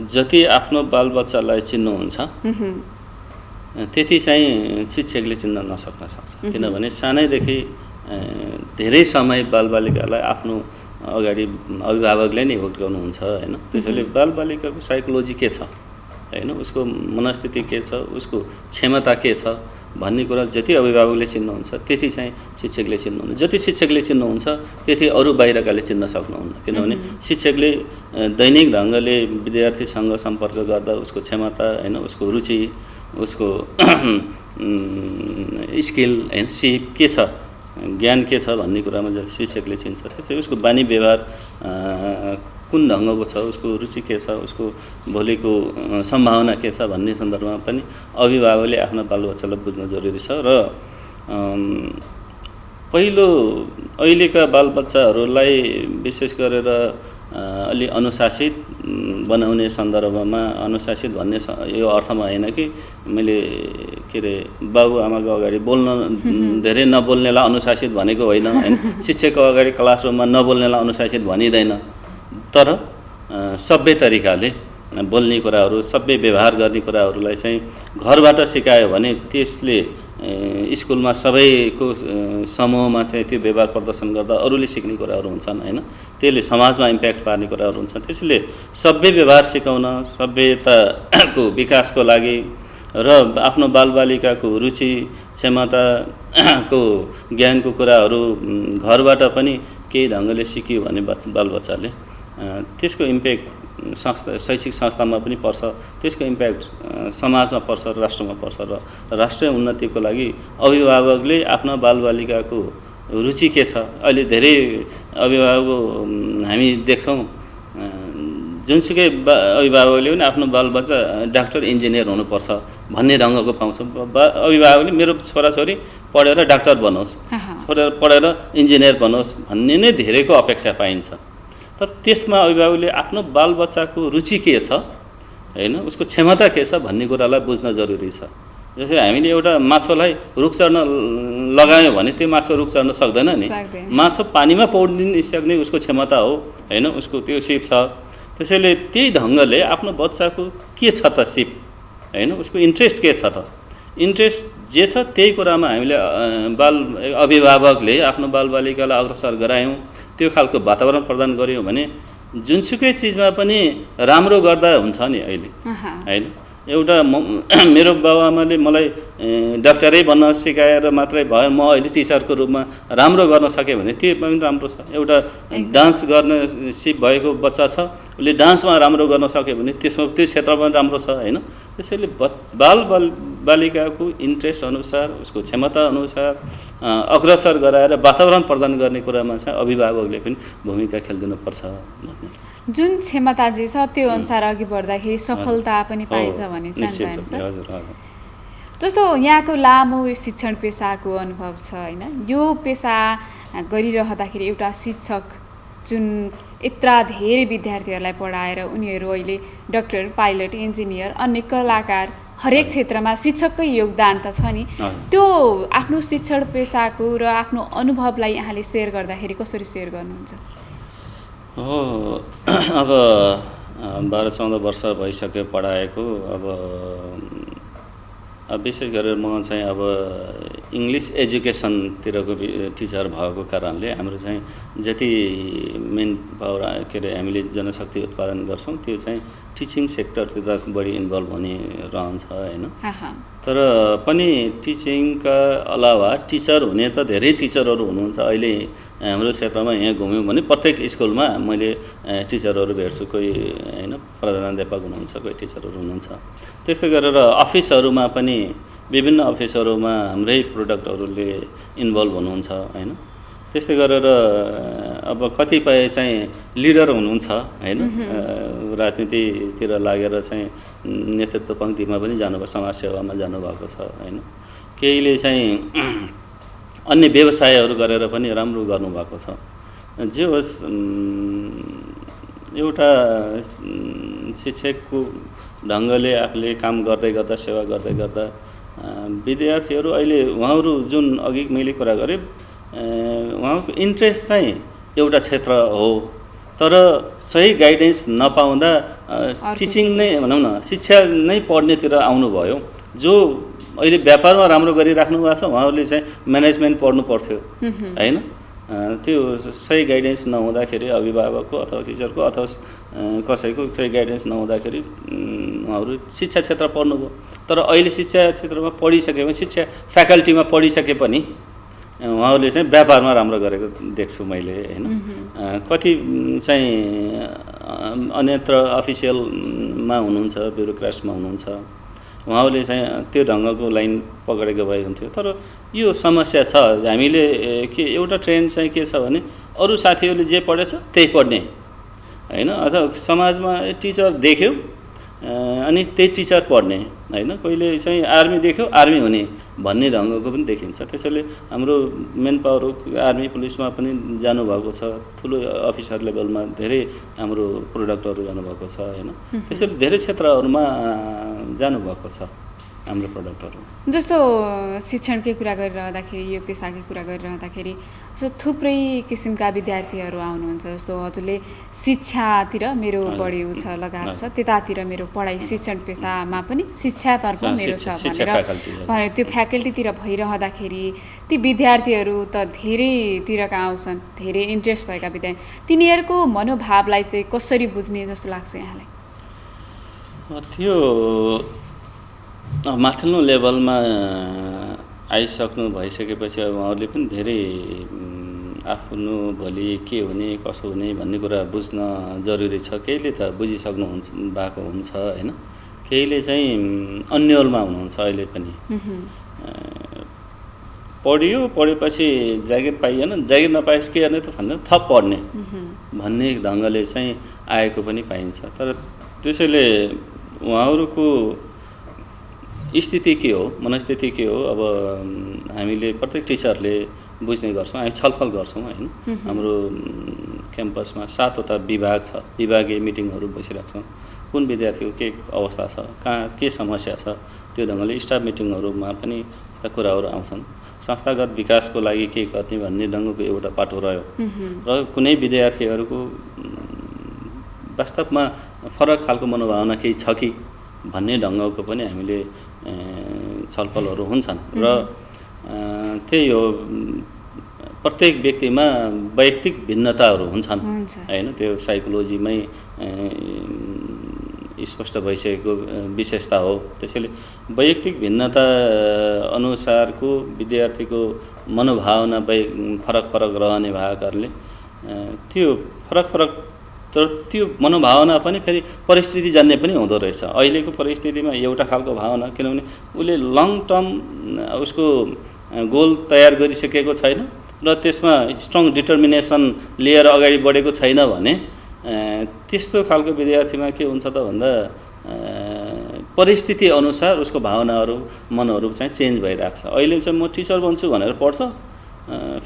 जति आफ्नो बालबच्चालाई चिन्नुहुन्छ त्यति चाहिँ शिक्षकले चिन्न नसक्न सक्छ। किनभने सानैदेखि धेरै समय बालबालिकालाई आफ्नो अगाडि अभिभावकले नै इभोक्ट गर्नुहुन्छ होइन। त्यसैले बालबालिकाको साइकोलोजी के छ होइन, उसको मनस्थिति के छ, उसको क्षमता के छ भन्ने कुरा जति अभिभावकले चिन्नुहुन्छ त्यति चाहिँ शिक्षकले चिन्नुहुन्न। जति शिक्षकले चिन्नुहुन्छ त्यति अरू बाहिरकाले चिन्न सक्नुहुन्न। किनभने शिक्षकले दैनिक ढङ्गले विद्यार्थीसँग सम्पर्क गर्दा उसको क्षमता होइन, उसको रुचि, उसको स्किल होइन, सिप के छ, ज्ञान के छ भन्ने कुरामा जब शिक्षकले चिन्छ त्यसै उसको बानी व्यवहार कुन ढङ्गको छ, उसको रुचि के छ, उसको भोलिको सम्भावना के छ भन्ने सन्दर्भमा पनि अभिभावकले आफ्नो बालबच्चालाई बुझ्न जरुरी छ। र पहिलो अहिलेका बालबच्चाहरूलाई विशेष गरेर अलि अनुशासित बनाउने सन्दर्भमा, अनुशासित भन्ने यो अर्थमा होइन कि मैले के अरे बाबुआमाको अगाडि बोल्न धेरै नबोल्नेलाई अनुशासित भनेको होइन होइन, शिक्षकको अगाडि क्लासरुममा नबोल्नेलाई अनुशासित भनिँदैन, तर सभ्य तरिकाले बोल्ने कुराहरू, सभ्य व्यवहार गर्ने कुराहरूलाई चाहिँ घरबाट सिकायो भने त्यसले स्कुलमा सबैको समूहमा चाहिँ त्यो व्यवहार प्रदर्शन गर्दा अरूले सिक्ने कुराहरू हुन्छन् होइन, त्यसले समाजमा इम्प्याक्ट पार्ने कुराहरू हुन्छन्। त्यसैले सभ्य व्यवहार सिकाउन, सभ्यताको विकासको लागि र आफ्नो बालबालिकाको रुचि क्षमताको ज्ञानको कुराहरू घरबाट पनि केही ढङ्गले सिकियो भने बालबच्चाले त्यसको इम्प्याक्ट शैक्षिक संस्थामा पनि पर्छ, त्यसको इम्प्याक्ट समाजमा पर्छ, राष्ट्रमा पर्छ। र राष्ट्रिय उन्नतिको लागि अभिभावकले आफ्ना बालबालिकाको रुचि के छ, अहिले धेरै अभिभावक हामी देख्छौँ जुनसुकै अभिभावकले पनि आफ्नो बालबच्चा डाक्टर इन्जिनियर हुनुपर्छ भन्ने ढङ्गको पाउँछौँ। अभिभावकले मेरो छोराछोरी पढेर डाक्टर बनोस्, पढेर इन्जिनियर बनोस् भन्ने नै धेरैको अपेक्षा पाइन्छ। तर त्यसमा अभिभावकले आफ्नो बालबच्चाको रुचि के छ होइन, उसको क्षमता के छ भन्ने कुरालाई बुझ्न जरुरी छ। जस्तै हामीले एउटा माछोलाई रुख चढ्न लगायौँ भने त्यो माछो रुख चढ्न सक्दैन नि, माछो पानीमा पौडिन सक्ने उसको क्षमता हो होइन, उसको त्यो सिप छ। त्यसैले त्यही ढङ्गले आफ्नो बच्चाको के छ त सिप होइन, उसको इन्ट्रेस्ट के छ त, इन्ट्रेस्ट जे छ त्यही कुरामा हामीले अभिभावकले आफ्नो बालबालिकालाई अग्रसर गरायौँ, त्यो खालको वातावरण प्रदान गऱ्यौँ भने जुनसुकै चिजमा पनि राम्रो गर्दा हुन्छ नि। अहिले होइन एउटा मेरो बाबुआमाले मलाई डाक्टरै बन्न सिकाएर मात्रै भयो, म अहिले टिचरको रूपमा राम्रो गर्न सकेँ भने त्यो पनि राम्रो छ। एउटा डान्स गर्न सिप भएको बच्चा छ, उसले डान्समा राम्रो गर्न सक्यो भने त्यसमा त्यो क्षेत्रमा पनि राम्रो छ होइन। त्यसैले बालिकाको इन्ट्रेस्ट अनुसार, उसको क्षमता अनुसार अग्रसर गराएर वातावरण प्रदान गर्ने कुरामा चाहिँ अभिभावकले पनि भूमिका खेलिदिनुपर्छ भन्ने। जुन क्षमता जे छ त्यो अनुसार अघि बढ्दाखेरि सफलता पनि पाइन्छ भन्ने चाहिँ। जस्तो यहाँको लामो शिक्षण पेसाको अनुभव छ होइन, यो पेसा गरिरहँदाखेरि एउटा शिक्षक जुन यत्रा धेरै विद्यार्थीहरूलाई पढाएर उनीहरू अहिले डाक्टर, पाइलट, इन्जिनियर, अन्य कलाकार हरेक क्षेत्रमा शिक्षककै योगदान त छ नि, त्यो आफ्नो शिक्षण पेसाको र आफ्नो अनुभवलाई यहाँले सेयर गर्दाखेरि कसरी सेयर गर्नुहुन्छ? हो, अब 12-14 वर्ष भइसक्यो पढाएको। अब विशेष गरेर म चाहिँ अब इङ्ग्लिस एजुकेसनतिरको टिचर भएको कारणले हाम्रो चाहिँ जति मेन पावर के अरे हामीले जनशक्ति उत्पादन गर्छौँ त्यो चाहिँ टिचिङ सेक्टरतिर बढी इन्भल्भ हुने रहन्छ होइन। तर पनि टिचिङका अलावा टिचर हुने त धेरै टिचरहरू हुनुहुन्छ। अहिले हाम्रो क्षेत्रमा यहाँ घुम्यौँ भने प्रत्येक स्कुलमा मैले टिचरहरू भेट्छु, कोही होइन प्रधानाध्यापक हुनुहुन्छ, कोही टिचरहरू हुनुहुन्छ। त्यस्तै गरेर अफिसहरूमा पनि विभिन्न अफिसहरूमा हाम्रै प्रोडक्टहरूले इन्भल्भ हुनुहुन्छ हैन। त्यस्तै गरेर अब कतिपय चाहिँ लिडर हुनुहुन्छ हैन, राजनीतितिर लागेर चाहिँ नेतृत्व पङ्क्तिमा पनि जानुभयो, समाजसेवामा जानुभएको छ हैन। केहीले चाहिँ अन्य व्यवसायहरू गरेर पनि राम्रो गर्नुभएको छ। जे होस्, एउटा शिक्षकको ढङ्गले आफूले काम गर्दै गर्दा, सेवा गर्दै गर्दा विद्यार्थीहरू अहिले उहाँहरू जुन अघि मैले कुरा गरेँ, उहाँको इन्ट्रेस्ट चाहिँ एउटा क्षेत्र हो, तर सही गाइडेन्स नपाउँदा टिचिङ नै भनौँ न, शिक्षा नै पढ्नेतिर आउनुभयो। जो अहिले व्यापारमा राम्रो गरिराख्नु भएको छ, उहाँहरूले चाहिँ म्यानेजमेन्ट पढ्नु पर्थ्यो हैन। त्यो सही गाइडेन्स नहुँदाखेरि अभिभावकको अथवा टिचरको अथवा कसैको सही गाइडेन्स नहुँदाखेरि उहाँहरू शिक्षा क्षेत्र पढ्नुभयो। तर अहिले शिक्षा क्षेत्रमा पढिसके पनि, शिक्षा फ्याकल्टीमा पढिसके पनि उहाँहरूले चाहिँ व्यापारमा राम्रो गरेको देख्छु मैले हैन। कति चाहिँ अन्यत्र अफिसियलमा हुनुहुन्छ, ब्युरोक्राट्समा हुनुहुन्छ, उहाँहरूले चाहिँ त्यो ढङ्गको लाइन पक्रेको भए हुन्थ्यो। तर यो समस्या छ हामीले के एउटा ट्रेन्ड चाहिँ के छ भने अरू साथीहरूले जे पढेछ त्यही पढ्ने हैन, अथवा समाजमा टिचर देख्यो अनि त्यही टिचर पढ्ने हैन। कहिले चाहिँ आर्मी देख्यो आर्मी हुने भन्ने ढङ्गको पनि देखिन्छ। त्यसैले हाम्रो मेन पावर आर्मी पुलिसमा पनि जानुभएको छ, ठुलो अफिसर लेभलमा धेरै हाम्रो प्रोडक्टहरू जानुभएको छ हैन। त्यसैले धेरै क्षेत्रहरूमा जानुभएको छ हाम्रो प्रोडक्टहरू। जस्तो शिक्षणकै कुरा गरिरहँदाखेरि, यो पेसाकै कुरा गरिरहँदाखेरि जस्तो थुप्रै किसिमका विद्यार्थीहरू आउनुहुन्छ। जस्तो हजुरले शिक्षातिर मेरो बढी उ छ, लगाव छ, त्यतातिर मेरो पढाइ शिक्षण पेसामा पनि शिक्षातर्फ मेरो छ भनेर त्यो फ्याकल्टीतिर भइरहँदाखेरि ती विद्यार्थीहरू त धेरैतिरका आउँछन्, धेरै इन्ट्रेस्ट भएका विद्यार्थी, तिनीहरूको मनोभावलाई चाहिँ कसरी बुझ्ने जस्तो लाग्छ यहाँलाई? त्यो माथिल्लो लेभलमा आइसक्नु भइसकेपछि अब उहाँहरूले पनि धेरै आफ्नो भोलि के हुने कसो हुने भन्ने कुरा बुझ्न जरुरी छ। केहीले त बुझिसक्नु भएको हुन्छ हैन, केहीले चाहिँ अन्यलमा हुनुहुन्छ। अहिले पनि पढेपछि जागिर पाइएन, जागिर नपाएपछि के गर्ने त भन्ने, थप पढ्ने भन्ने ढङ्गले चाहिँ आएको पनि पाइन्छ। तर त्यसैले उहाँहरूको स्थिति के हो, मनस्थिति के हो, अब हामीले प्रत्येक टिचरले बुझ्ने गर्छौँ, हामी छलफल गर्छौँ हैन। हाम्रो क्याम्पसमा 7वटा विभाग छ, विभागीय मिटिङहरू बसिरहेको छौँ। कुन विद्यार्थीको के अवस्था छ, कहाँ के समस्या छ, त्यो ढङ्गले स्टाफ मिटिङहरूमा पनि यस्ता कुराहरू आउँछन्। संस्थागत विकासको लागि के गर्ने भन्ने ढङ्गको एउटा पाटो रह्यो र कुनै विद्यार्थीहरूको वास्तवमा फरक खालको मनोभावना केही छ कि भन्ने ढङ्गको पनि हामीले छलफलहरू हुन्छन्। र त्यही हो, प्रत्येक व्यक्तिमा वैयक्तिक भिन्नताहरू हुन्छन् हैन। त्यो साइकोलोजीमै स्पष्ट भइसकेको विशेषता हो। त्यसैले वैयक्तिक भिन्नता अनुसारको विद्यार्थीको मनोभावना फरक फरक रहने भएको कारणले त्यो फरक तर त्यो मनोभावना पनि फेरि परिस्थितिजन्य पनि हुँदो रहेछ। अहिलेको परिस्थितिमा एउटा खालको भावना, किनभने उसले लङ टर्म उसको गोल तयार गरिसकेको छैन र त्यसमा स्ट्रङ डिटर्मिनेसन लिएर अगाडि बढेको छैन भने त्यस्तो खालको विद्यार्थीमा के हुन्छ त भन्दा परिस्थिति अनुसार उसको भावनाहरू, मनहरू चाहिँ चेन्ज भइरहेको छ। अहिले चाहिँ म टिचर बन्छु भनेर पढ्छ,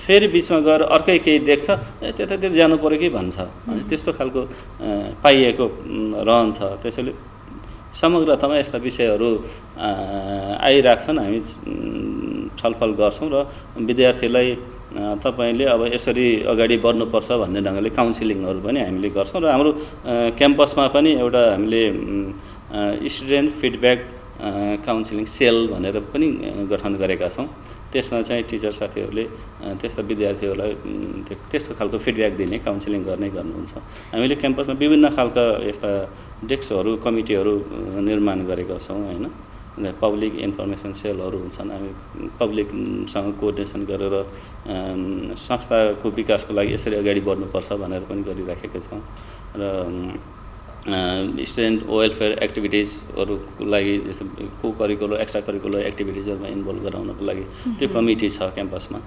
फेरि बिचमा गएर अर्कै केही देख्छ, त्यतातिर जानु पर्यो कि भन्छ। अनि त्यस्तो खालको पाइएको रहन्छ। त्यसैले समग्रतामा यस्ता विषयहरू आइराख्छन्, हामी छलफल गर्छौँ र विद्यार्थीलाई तपाईले अब यसरी अगाडि बढ्नुपर्छ भन्ने ढङ्गले काउन्सिलिङहरू पनि हामीले गर्छौँ। र हाम्रो क्याम्पसमा पनि एउटा हामीले स्टुडेन्ट फिडब्याक काउन्सिलिङ सेल भनेर पनि गठन गरेका छौँ। त्यसमा चाहिँ टिचर साथीहरूले त्यस्ता विद्यार्थीहरूलाई त्यस्तो खालको फिडब्याक दिने, काउन्सिलिङ गर्नुहुन्छ। हामीले क्याम्पसमा विभिन्न खालका यस्ता डेस्कहरू, कमिटीहरू निर्माण गरेका छौँ हैन। पब्लिक इन्फर्मेसन सेलहरू हुन्छन्, हामी पब्लिकसँग कोअर्डिनेसन गरेर संस्थाको विकासको लागि यसरी अगाडि बढ्नुपर्छ भनेर पनि गरिराखेका छौँ। र स्टुडेन्ट वेलफेयर एक्टिभिटिजहरूको लागि को करिकुलर एक्स्ट्रा करिकुलर एक्टिभिटिजहरूमा इन्भल्भ गराउनको लागि त्यो कमिटी छ क्याम्पसमा।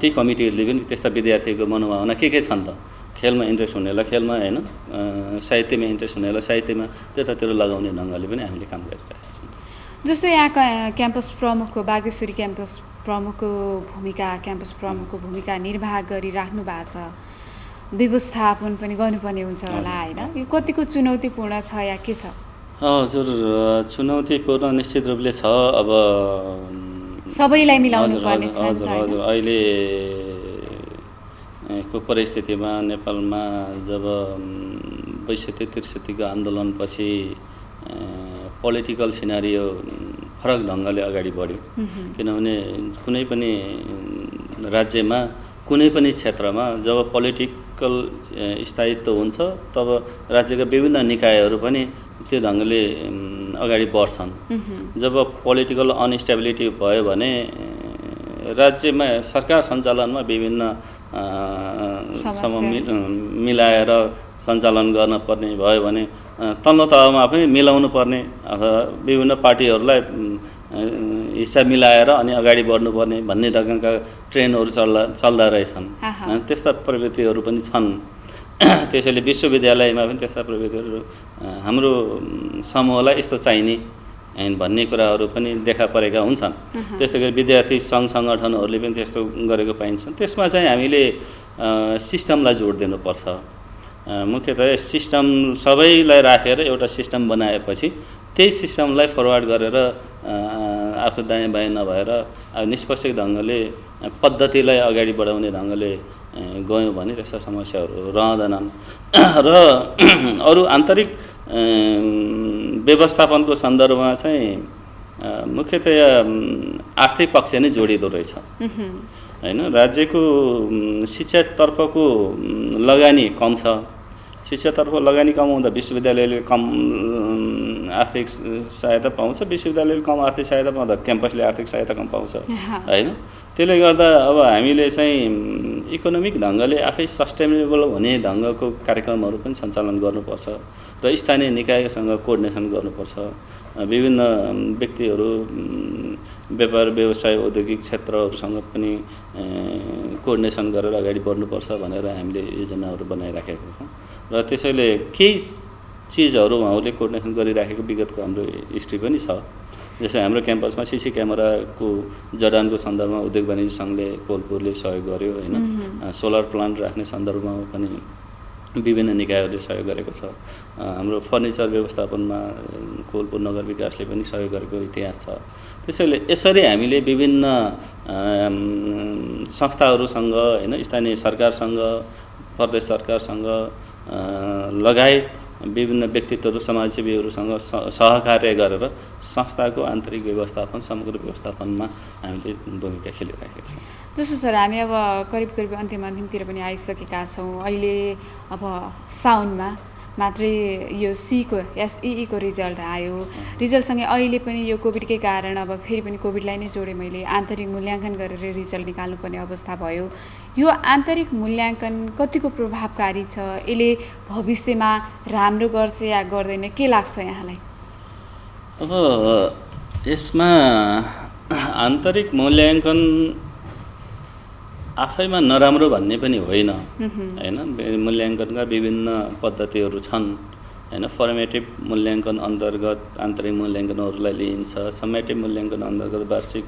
ती कमिटीहरूले पनि त्यस्ता विद्यार्थीको मनोभावना के छन् त, खेलमा इन्ट्रेस्ट हुनेलाई खेलमा होइन, साहित्यमा इन्ट्रेस्ट हुनेलाई साहित्यमा त्यतातिर लगाउने ढङ्गले पनि हामीले काम गरिरहेका छौँ। जस्तो यहाँका क्याम्पस प्रमुखको बागेश्वरी क्याम्पस प्रमुखको भूमिका निर्वाह गरिराख्नु भएको छ, व्यवस्थापन पनि गर्नुपर्ने हुन्छ होला होइन, यो कतिको चुनौतीपूर्ण छ या के छ? हजुर, चुनौतीपूर्ण निश्चित रूपले छ। अब सबैलाई मिलाउनु पर्ने छ। हजुर, अहिलेको परिस्थितिमा नेपालमा जब 62-63 आन्दोलनपछि पोलिटिकल सिनारियो फरक ढङ्गले अगाडि बढ्यो। किनभने कुनै पनि राज्यमा कुनै पनि क्षेत्रमा जब पोलिटिकल स्थायित्व हुन्छ तब राज्यका विभिन्न निकायहरू पनि त्यो ढङ्गले अगाडि बढ्छन्। जब पोलिटिकल अनस्टेबिलिटी भयो भने राज्यमा सरकार सञ्चालनमा विभिन्न मिलाएर सञ्चालन गर्न पर्ने भयो भने तल्लो तहमा पनि मिलाउनु पर्ने अथवा विभिन्न पार्टीहरूलाई हिस्सा मिलाएर अनि अगाडि बढ्नुपर्ने भन्ने ढङ्गका ट्रेनहरू चल्दा रहेछन्। त्यस्ता प्रवृत्तिहरू पनि छन्। त्यसैले विश्वविद्यालयमा पनि त्यस्ता प्रवृत्तिहरू हाम्रो समूहलाई यस्तो चाहिने भन्ने कुराहरू पनि देखा परेका हुन्छन्। त्यस्तै गरी विद्यार्थी सङ्घ सङ्गठनहरूले पनि त्यस्तो गरेको पाइन्छ। त्यसमा चाहिँ हामीले सिस्टमलाई जोड दिनुपर्छ। मुख्यतया सिस्टम सबैलाई राखेर एउटा सिस्टम बनाएपछि त्यही सिस्टमलाई फरवार्ड गरेर आफू दायाँ बायाँ नभएर निष्पक्ष ढङ्गले पद्धतिलाई अगाडि बढाउने ढङ्गले गयौँ भने त्यस्ता समस्याहरू रहँदैनन्। र अरू आन्तरिक व्यवस्थापनको सन्दर्भमा चाहिँ मुख्यतया आर्थिक पक्ष नै जोडिँदो रहेछ होइन। राज्यको शिक्षातर्फको लगानी कम छ। शिक्षातर्फ लगानी कम हुँदा विश्वविद्यालयले कम आर्थिक सहायता पाउँछ, विश्वविद्यालयले कम आर्थिक सहायता पाउँदा क्याम्पसले आर्थिक सहायता कम पाउँछ होइन। त्यसले गर्दा अब हामीले चाहिँ इकोनोमिक ढङ्गले आफै सस्टेनेबल हुने ढङ्गको कार्यक्रमहरू पनि सञ्चालन गर्नुपर्छ र स्थानीय निकायसँग कोअर्डिनेसन गर्नुपर्छ। विभिन्न व्यक्तिहरू व्यापार व्यवसाय औद्योगिक क्षेत्रहरूसँग पनि कोअर्डिनेसन गरेर अगाडि बढ्नुपर्छ भनेर हामीले योजनाहरू बनाइराखेका छौँ। र त्यसैले केही चिजहरू उहाँहरूले कोअर्डिनेसन गरिराखेको विगतको हाम्रो हिस्ट्री पनि छ। जस्तै हाम्रो क्याम्पसमा सीसी क्यामेराको जडानको सन्दर्भमा उद्योग वाणिज्य सङ्घले कोलपुरले सहयोग गर्यो होइन। सोलर प्लान्ट राख्ने सन्दर्भमा पनि विभिन्न निकायहरूले सहयोग गरेको छ। हाम्रो फर्निचर व्यवस्थापनमा कोलपुर नगर विकासले पनि सहयोग गरेको इतिहास छ। त्यसैले यसरी हामीले विभिन्न संस्थाहरूसँग होइन, स्थानीय सरकारसँग, प्रदेश सरकारसँग लगायत विभिन्न व्यक्तित्वहरू समाजसेवीहरूसँग सहकार्य गरेर संस्थाको आन्तरिक व्यवस्थापन समग्र व्यवस्थापनमा हामीले भूमिका खेलिरहेका छौँ। जस्तो सर, हामी अब करिब अन्तिमतिर पनि आइसकेका छौँ। अहिले अब साउनमा मात्रै यो एसईईको रिजल्ट आयो। रिजल्टसँगै अहिले पनि यो कोभिडकै कारण अब फेरि पनि कोभिडलाई नै जोडेँ मैले, आन्तरिक मूल्याङ्कन गरेर रिजल्ट निकाल्नुपर्ने अवस्था भयो। यो आन्तरिक मूल्याङ्कन कतिको प्रभावकारी छ? यसले भविष्यमा राम्रो गर्छ या गर्दैन, के लाग्छ यहाँलाई? अब यसमा आन्तरिक मूल्याङ्कन आफैमा नराम्रो भन्ने पनि होइन होइन। मूल्याङ्कनका विभिन्न पद्धतिहरू छन् होइन। फर्मेटिभ मूल्याङ्कन अन्तर्गत आन्तरिक मूल्याङ्कनहरूलाई लिइन्छ। समेटिभ मूल्याङ्कन अन्तर्गत वार्षिक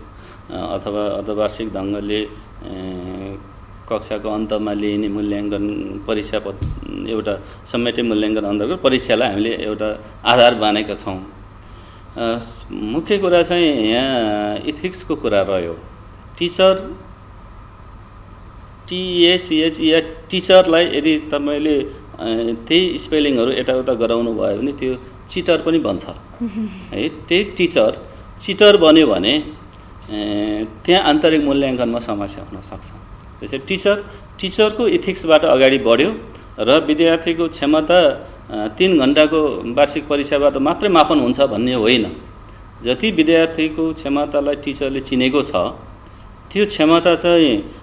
अथवा अर्धवार्षिक ढङ्गले कक्षाको अन्तमा लिइने मूल्याङ्कन परीक्षा एउटा समेटिभ मूल्याङ्कन अन्तर्गत परीक्षालाई हामीले एउटा आधार मानेका छौँ। मुख्य कुरा चाहिँ यहाँ इथिक्सको कुरा रह्यो। टिएसिएच या टिचरलाई यदि तपाईँले त्यही स्पेलिङहरू यताउता गराउनु भयो भने त्यो चिटर पनि बन्छ है। त्यही टिचर चिटर बन्यो भने त्यहाँ आन्तरिक मूल्याङ्कनमा समस्या हुनसक्छ। त्यसैले टिचरको इथिक्सबाट अगाडि बढ्यो र विद्यार्थीको क्षमता 3 घन्टाको वार्षिक परीक्षाबाट मात्रै मापन हुन्छ भन्ने होइन। जति विद्यार्थीको क्षमतालाई टिचरले चिनेको छ त्यो क्षमता चाहिँ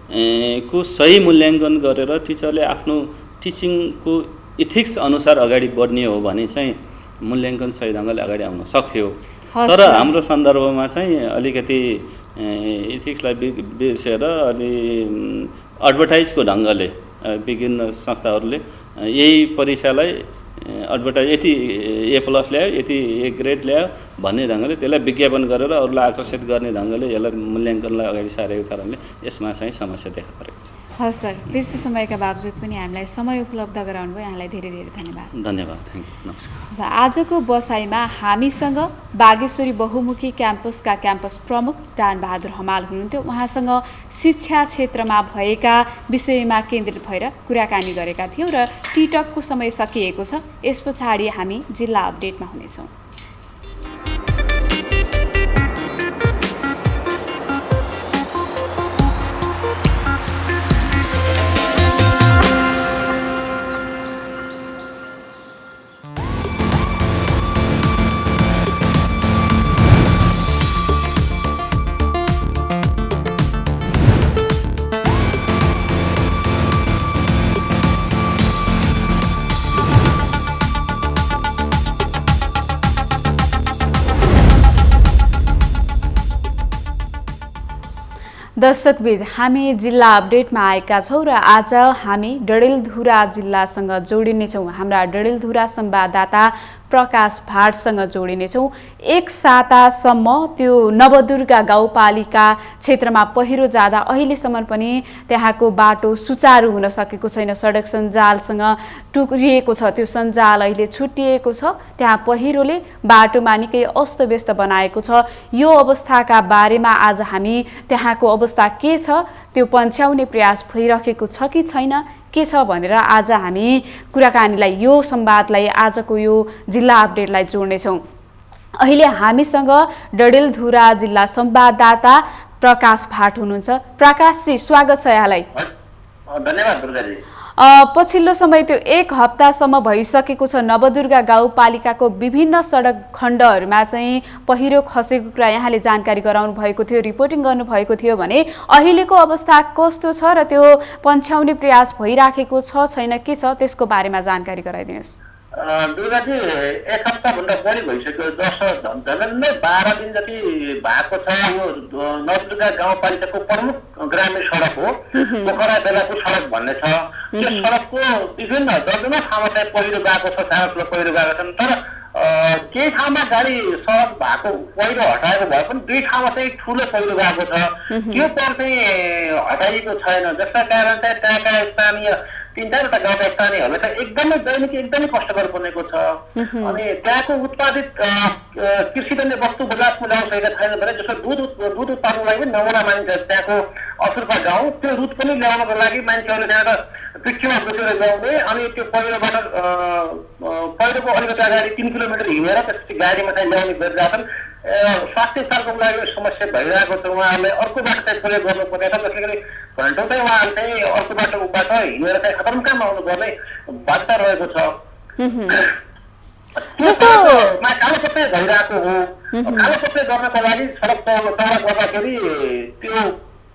को सही मूल्याङ्कन गरेर टिचरले आफ्नो टिचिङको इथिक्स अनुसार अगाडि बढ्ने हो भने चाहिँ मूल्याङ्कन सही ढङ्गले अगाडि आउन सक्थ्यो। हस् तर हाम्रो सन्दर्भमा चाहिँ अलिकति इथिक्सलाई बिर्सेर अलि एडभर्टाइजको ढङ्गले विभिन्न संस्थाहरूले यही परीक्षालाई एडभर्टाइज यति A+ ल्यायो, यति A ग्रेड ल्यायो भन्ने ढङ्गले त्यसलाई विज्ञापन गरेर अरूलाई आकर्षित गर्ने ढङ्गले यसलाई मूल्याङ्कनलाई अगाडि सारेको कारणले यसमा चाहिँ समस्या देखा परेको छ। हस् सर, व्यस्त समयका बावजुद पनि हामीलाई समय उपलब्ध गराउनु भयो, यहाँलाई धेरै धेरै धन्यवाद। धन्यवाद, थ्याङ्क यू, नमस्कार। आजको बसाइमा हामीसँग बागेश्वरी बहुमुखी क्याम्पसका क्याम्पस प्रमुख दानबहादुर हमाल हुनुहुन्थ्यो। उहाँसँग शिक्षा क्षेत्रमा भएका विषयमा केन्द्रित भएर कुराकानी गरेका थियौँ र टिटकको समय सकिएको छ। यस पछाडि हामी जिल्ला अपडेटमा हुनेछौँ। दर्शकबिद, हामी जिल्ला अपडेटमा आएका छौँ र आज हामी डडेलधुरा जिल्लासँग जोडिनेछौँ। हाम्रा डडेलधुरा संवाददाता प्रकाश भाटसँग जोडिनेछौँ। एक सातासम्म त्यो नवदुर्गा गाउँपालिका क्षेत्रमा पहिरो जाँदा अहिलेसम्म पनि त्यहाँको बाटो सुचारू हुन सकेको छैन। सडक सञ्जालसँग टुक्रिएको छ, त्यो सञ्जाल अहिले छुट्टिएको छ। त्यहाँ पहिरोले बाटोमा निकै अस्तव्यस्त बनाएको छ। यो अवस्थाका बारेमा आज हामी त्यहाँको अवस्था के छ त्यो पन्छ्याउने प्रयास भइरहेको छ कि छैन के छ भनेर आज हामी कुराकानीलाई, यो संवादलाई, आजको यो जिल्ला अपडेटलाई जोड्नेछौँ। अहिले हामीसँग डडेलधुरा जिल्ला संवाददाता प्रकाश भाट हुनुहुन्छ। प्रकाशजी, स्वागत छ यहाँलाई। धन्यवाद दुर्गाजी। पछिल्लो समय त्यो एक हप्तासम्म भइसकेको छ नवदुर्गा गाउँपालिकाको विभिन्न सडक खण्डहरूमा चाहिँ पहिरो खसेको कुरा यहाँले जानकारी गराउनु भएको थियो, रिपोर्टिङ गर्नुभएको थियो भने अहिलेको अवस्था कस्तो छ र त्यो पन्छ्याउने प्रयास भइराखेको छ छैन के छ त्यसको बारेमा जानकारी गराइदिनुहोस्। दुर्गाजी, एक हप्ताभन्दा बढी भइसक्यो। झन्डै 12 दिन जति भएको छ। यो नवदुर्गा गाउँपालिकाको प्रमुख ग्रामीण सडक हो, पोखरा बेलाको सडक भन्ने छ। त्यो सडकको विभिन्न दर्जनौं ठाउँमा चाहिँ पहिरो गएको छ, सानो ठुलो पहिरो गएका छन्। तर केही ठाउँमा गाडी सडक भएको पहिरो हटाएको भए पनि 2 ठाउँमा चाहिँ ठुलो पहिरो गएको छ। त्यो पहिरो चाहिँ हटाइएको छैन, जसका कारण चाहिँ त्यहाँका स्थानीय 3-4वटा गाउँका स्थानीयहरूलाई चाहिँ एकदमै दैनिक एकदमै कष्टकर बनेको छ। अनि त्यहाँको उत्पादित कृषिजन्य वस्तु बजारमा ल्याउन सकेका छैन भने जस्तो दुध उत्पादनको लागि पनि नमुना मानिन्छ। त्यहाँको असुर्पा गाउँ, त्यो दुध पनि ल्याउनको लागि मान्छेहरूले त्यहाँबाट पिठ्यौमा बोकेर ल्याउने, अनि त्यो पहिरोबाट पहिरोको अलिकति अगाडि 3 किलोमिटर हिँडेर त्यसपछि गाडीमा चाहिँ ल्याउने गरिरहेछन्। स्वास्थ्य स्तरको लागि समस्या भइरहेको छ। उहाँहरूले अर्को बाटो चाहिँ प्रयोग गर्नु पर्नेछ, जसले गरी घन्टौँ चाहिँ उहाँहरू चाहिँ अर्को बाटोबाट हिँडेर चाहिँ खतरमकाम आउनुपर्ने बाध्यता रहेको छ। जस्तो कालोपत्रे भइरहेको हो। कालोपत्रे गर्नको लागि सडक चौडा गर्दाखेरि त्यो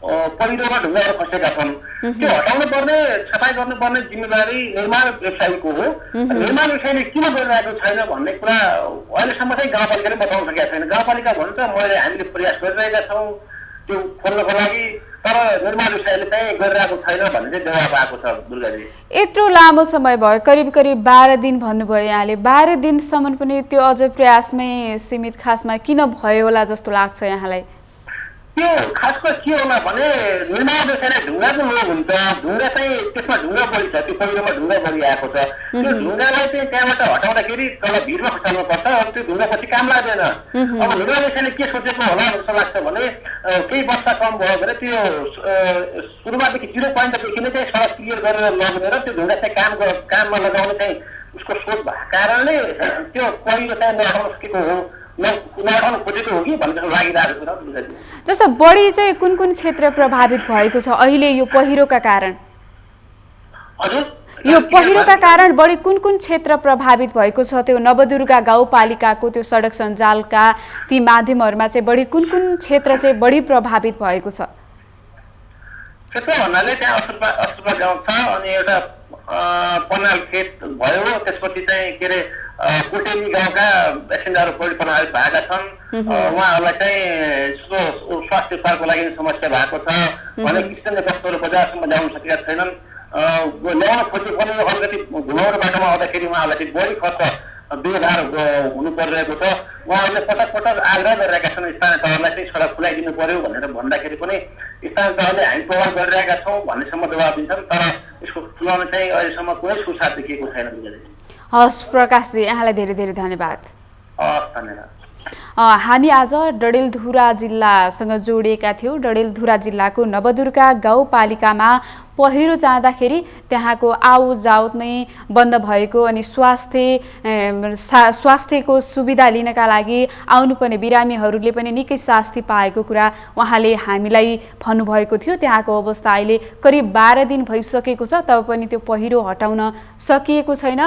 पहिरोमा ढुङ्गाहरू खसेका छन्। त्यो हटाउनु पर्ने, सफाई गर्नुपर्ने जिम्मेवारी निर्माण व्यवसायीको हो। निर्माण व्यवसायीले किन गरिरहेको छैन भन्ने कुरा अहिलेसम्म चाहिँ गाउँपालिकाले बताउन सकेका छैन। गाउँपालिका भन्छ हामीले प्रयास गरिरहेका छौँ त्यो खोल्नको लागि, तर निर्माण व्यवसायीले चाहिँ गरिरहेको छैन भन्ने चाहिँ जवाब आएको छ। दुर्गाजी, यत्रो लामो समय भयो, करिब 12 दिन भन्नुभयो यहाँले। 12 दिनसम्म पनि त्यो अझ प्रयासमै सीमित खासमा किन भयो होला जस्तो लाग्छ यहाँलाई? त्यो खासमा के होला भने निर्माण व्यवसायलाई ढुङ्गाको लोभ हुन्छ। ढुङ्गा चाहिँ त्यसमा ढुङ्गा बढी छ, त्यो पहिरोमा ढुङ्गा बढी आएको छ। त्यो ढुङ्गालाई चाहिँ त्यहाँबाट हटाउँदाखेरि तल भिरमा खसाल्नु पर्छ। त्यो ढुङ्गा पछि काम लाग्दैन। अब निर्माण व्यवसायले के सोचेको होला जस्तो लाग्छ भने केही वर्ष कम भयो भने त्यो सुरुवातदेखि 0 पोइन्टदेखि नै चाहिँ सडक क्लियर गरेर लगेर त्यो ढुङ्गा चाहिँ काममा लगाउने चाहिँ उसको सोच भएको कारणले त्यो पहिरो चाहिँ नहटाउन सकेको हो, नहटाउन खोजेको हो कि भन्ने जस्तो लागिरहेको छ। जस्तो बढी चाहिँ कुन कुन क्षेत्र प्रभावित भएको छ अहिले यो पहिरोका कारण? यो पहिरोका कारण बढी कुन कुन क्षेत्र प्रभावित भएको छ? त्यो नवदुर्गा गाउँपालिकाको त्यो सडक सञ्जालका ती माध्यमहरूमा चाहिँ बढी कुन कुन क्षेत्र चाहिँ बढी प्रभावित भएको छ? क्षेत्र भन्नाले त्यहाँ असुर्पा गाउँ छ, अनि एउटा पनाल खेत भयो, त्यसपछि चाहिँ के अरे कुटेली गाउँका बासिन्दाहरू पीडित प्रभावित भएका छन्। उहाँहरूलाई चाहिँ स्वास्थ्य उपचारको लागि समस्या भएको छ भने किसिमले वस्तुहरू बजारसम्म ल्याउन सकेका छैनन्। ल्याउन खोजे पनि अलिकति घुमाउरो बाटोमा आउँदाखेरि उहाँहरूलाई चाहिँ बढी खर्च व्यवहार हुनु परिरहेको छ। उहाँहरूले पटक पटक आग्रह गरिरहेका छन् स्थानीय तहलाई चाहिँ सडक खुलाइदिनु पर्यो भनेर भन्दाखेरि पनि स्थानीय तहले हामी प्रभाव गरिरहेका छौँ भन्नेसम्म जवाब दिन्छन्, तर यसको खुलाउन चाहिँ अहिलेसम्म कुनै सुसार देखिएको छैन। हस् प्रकाशजी, यहाँलाई धेरै धेरै धन्यवाद। धन्यवाद। हामी आज डडेलधुरा जिल्लासँग जोडिएका थियौँ। डडेलधुरा जिल्लाको नवदुर्गा गाउँपालिकामा पहिरो जाँदाखेरि त्यहाँको आवतजावत नै बन्द भएको अनि स्वास्थ्यको सुविधा लिनका लागि आउनुपर्ने बिरामीहरूले पनि निकै शास्ति पाएको कुरा उहाँले हामीलाई भन्नुभएको थियो। त्यहाँको अवस्था अहिले करिब 12 दिन भइसकेको छ, तब पनि त्यो पहिरो हटाउन सकिएको छैन।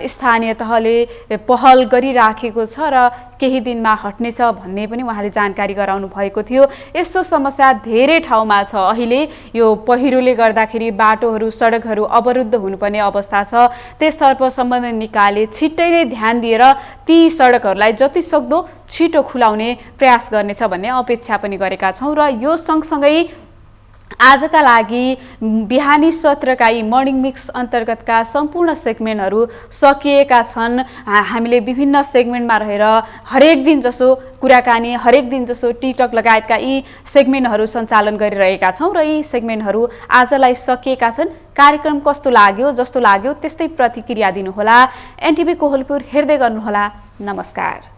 स्थानीय तहले पहल गरिराखेको छ र केही दिनमा हट्नेछ भन्ने पनि उहाँले जानकारी गराउनु भएको थियो। यस्तो समस्या धेरै ठाउँमा छ। अहिले यो पहिरोले गर्दाखेरि बाटोहरू सडकहरू अवरुद्ध हुनुपर्ने अवस्था छ। त्यसतर्फ सम्बन्धित निकायले छिट्टै नै ध्यान दिएर ती सडकहरूलाई जति सक्दो छिटो खुलाउने प्रयास गर्नेछ भन्ने अपेक्षा पनि गरेका छौँ। र यो सँगसँगै आजका लागि बिहानी सत्रका यी मर्निङ मिक्स अन्तर्गतका सम्पूर्ण सेगमेन्टहरू सकिएका छन्। हामीले विभिन्न सेगमेन्टमा रहेर हरेक दिन जसो कुराकानी, हरेक दिन जसो टिकटक लगायतका यी सेगमेन्टहरू सञ्चालन गरिरहेका छौँ र यी सेगमेन्टहरू आजलाई सकिएका छन्। कार्यक्रम कस्तो लाग्यो, जस्तो लाग्यो त्यस्तै प्रतिक्रिया दिनुहोला। एनटिभी कोहलपुर हेर्दै गर्नुहोला। नमस्कार।